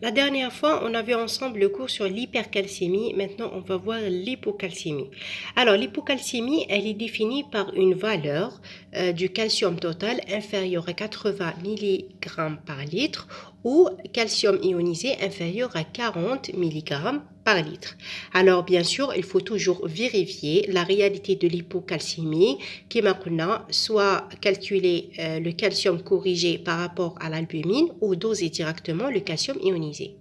La dernière fois, on a vu ensemble le cours sur l'hypercalcémie. Maintenant, on va voir l'hypocalcémie. Alors, l'hypocalcémie, elle est définie par une valeur du calcium total inférieure à 80 mg par litre ou calcium ionisé inférieur à 40 mg par litre. Alors, bien sûr, il faut toujours vérifier la réalité de l'hypocalcémie, qui est maintenant soit calculer le calcium corrigé par rapport à l'albumine ou doser directement le calcium ionisé.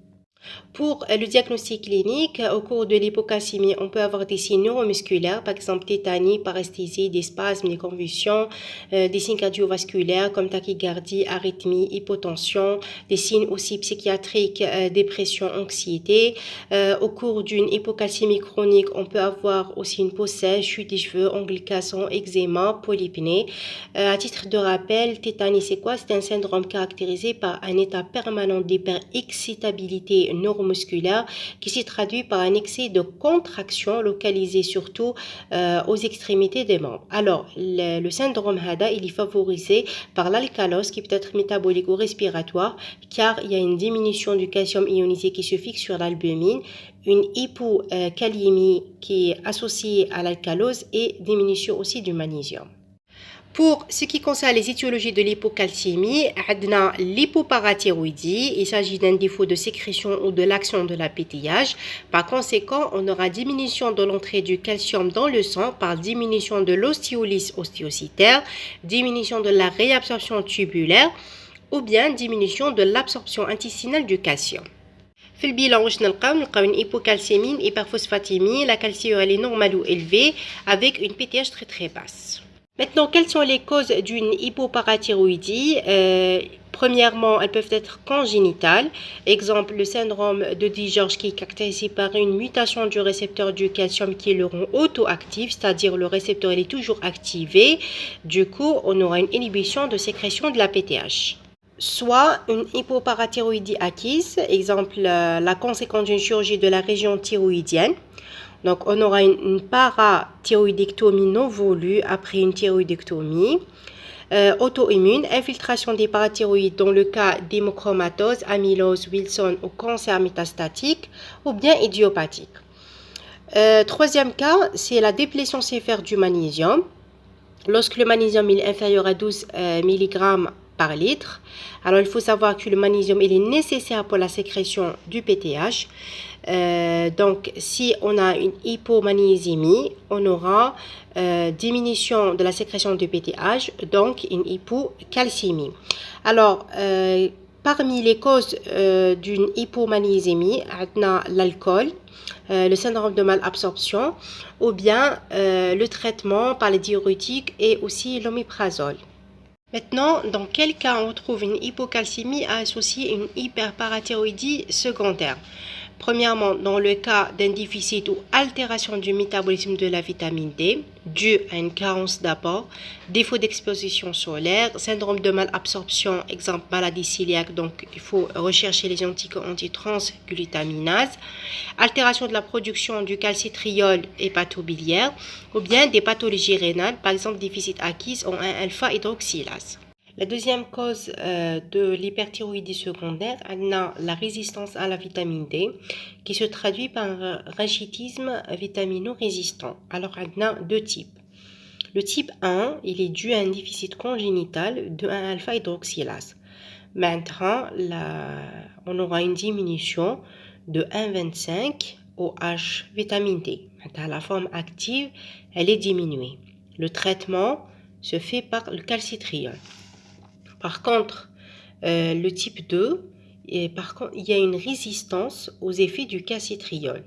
Pour le diagnostic clinique, au cours de l'hypocalcémie, on peut avoir des signes neuromusculaires, par exemple tétanie, paresthésie, des spasmes, des convulsions, des signes cardiovasculaires comme tachycardie, arythmie, hypotension, des signes aussi psychiatriques, dépression, anxiété. Au cours d'une hypocalcémie chronique, on peut avoir aussi une peau sèche, chute des cheveux, ongles cassants, eczéma, polypnée. À titre de rappel, tétanie, c'est quoi? C'est un syndrome caractérisé par un état permanent d'hyperexcitabilité neuromusculaire qui s'est traduit par un excès de contraction localisé surtout aux extrémités des membres. Alors, le syndrome HADA, il est favorisé par l'alcalose qui peut être métabolique ou respiratoire car il y a une diminution du calcium ionisé qui se fixe sur l'albumine, une hypokaliémie qui est associée à l'alcalose et diminution aussi du magnésium. Pour ce qui concerne les étiologies de l'hypocalcémie, on a l'hypoparathyroïdie. Il s'agit d'un défaut de sécrétion ou de l'action de la PTH. Par conséquent, on aura diminution de l'entrée du calcium dans le sang par diminution de l'ostéolyse ostéocytaire, diminution de la réabsorption tubulaire ou bien diminution de l'absorption intestinale du calcium. في البيلان واش نلقاو une hypocalcémie, une hyperphosphatémie, la calciure elle est normale ou élevée avec une PTH très très basse. Maintenant, quelles sont les causes d'une hypoparathyroïdie? Premièrement, elles peuvent être congénitales. Exemple, le syndrome de Di-George qui est caractérisé par une mutation du récepteur du calcium qui le rend auto-actif, c'est-à-dire le récepteur il est toujours activé. Du coup, on aura une inhibition de sécrétion de la PTH. Soit une hypoparathyroïdie acquise, exemple la conséquence d'une chirurgie de la région thyroïdienne. Donc, on aura une parathyroïdectomie non voulue après une thyroïdectomie. Auto-immune, infiltration des parathyroïdes dans le cas d'hémochromatose, amylose, Wilson ou cancer métastatique ou bien idiopathique. Troisième cas, c'est la déplétion sévère du magnésium. Lorsque le magnésium est inférieur à 12 mg par litre. Alors, il faut savoir que le magnésium il est nécessaire pour la sécrétion du PTH. Donc, si on a une hypomagnésémie, on aura diminution de la sécrétion du PTH, donc une hypocalcémie. Alors, parmi les causes d'une hypomagnésémie, on a l'alcool, le syndrome de malabsorption ou bien le traitement par les diurétiques et aussi l'oméprazole. Maintenant, dans quel cas on trouve une hypocalcémie associée à une hyperparathyroïdie secondaire? Premièrement, dans le cas d'un déficit ou altération du métabolisme de la vitamine D, dû à une carence d'apport, défaut d'exposition solaire, syndrome de malabsorption, exemple maladie cœliaque, donc il faut rechercher les anticorps antitransglutaminase, altération de la production du calcitriol hépatobiliaire, ou bien des pathologies rénales, par exemple déficit acquis en 1-alpha-hydroxylase. La deuxième cause de l'hyperthyroïdie secondaire, on a la résistance à la vitamine D qui se traduit par un rachitisme vitamino-résistant. Alors, on a deux types. Le type 1, il est dû à un déficit congénital de 1-alpha-hydroxylase. Maintenant, on aura une diminution de 1,25 OH vitamine D. La forme active, elle est diminuée. Le traitement se fait par le calcitriol. Par contre, le type 2, il y a une résistance aux effets du calcitriol.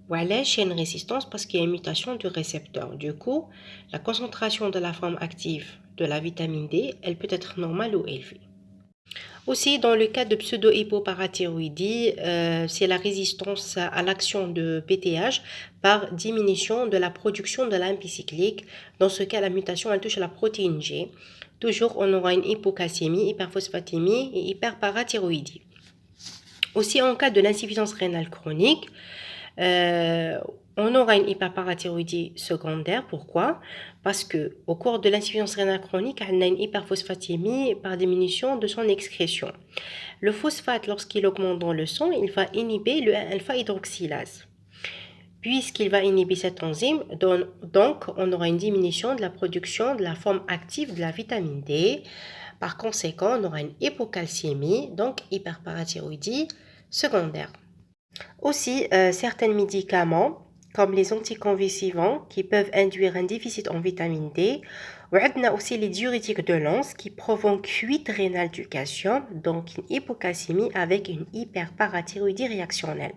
Voilà, il y a une résistance parce qu'il y a une mutation du récepteur. Du coup, la concentration de la forme active de la vitamine D, elle peut être normale ou élevée. Aussi, dans le cas de pseudo-hypoparathyroïdie, c'est la résistance à l'action de PTH par diminution de la production de l'AMP cyclique. Dans ce cas, la mutation, elle touche à la protéine G. Toujours, on aura une hypocalcémie, hyperphosphatémie et hyperparathyroïdie. Aussi, en cas de l'insuffisance rénale chronique, On aura une hyperparathyroïdie secondaire. Pourquoi? Parce que au cours de l'insuffisance rénale chronique, on a une hyperphosphatémie par diminution de son excrétion. Le phosphate, lorsqu'il augmente dans le sang, il va inhiber le alpha-hydroxylase. Puisqu'il va inhiber cette enzyme, donc on aura une diminution de la production de la forme active de la vitamine D. Par conséquent, on aura une hypocalcémie, donc hyperparathyroïdie secondaire. Aussi, certains médicaments, comme les anticonvulsivants, qui peuvent induire un déficit en vitamine D. On a aussi les diurétiques de Lens qui provoquent fuite rénale du calcium, donc une hypocalcémie avec une hyperparathyroïdie réactionnelle.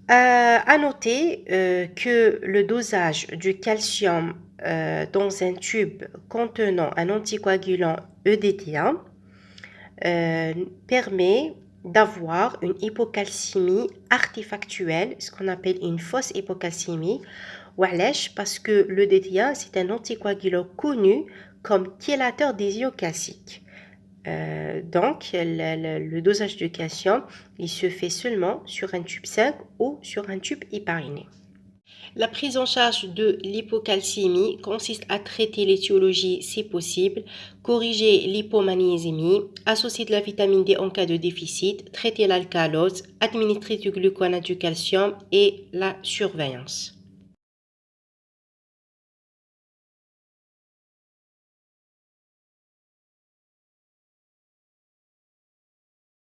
À noter que le dosage du calcium dans un tube contenant un anticoagulant EDTA permet d'avoir une hypocalcémie artefactuelle, ce qu'on appelle une fausse hypocalcémie. Parce que le DTA, c'est un anticoagulant connu comme chélateur des ions calciques. Donc, le dosage de calcium, il se fait seulement sur un tube 5 ou sur un tube hépariné. La prise en charge de l'hypocalcémie consiste à traiter l'étiologie si possible, corriger l'hypomagnésémie, associer de la vitamine D en cas de déficit, traiter l'alcalose, administrer du gluconate du calcium et la surveillance.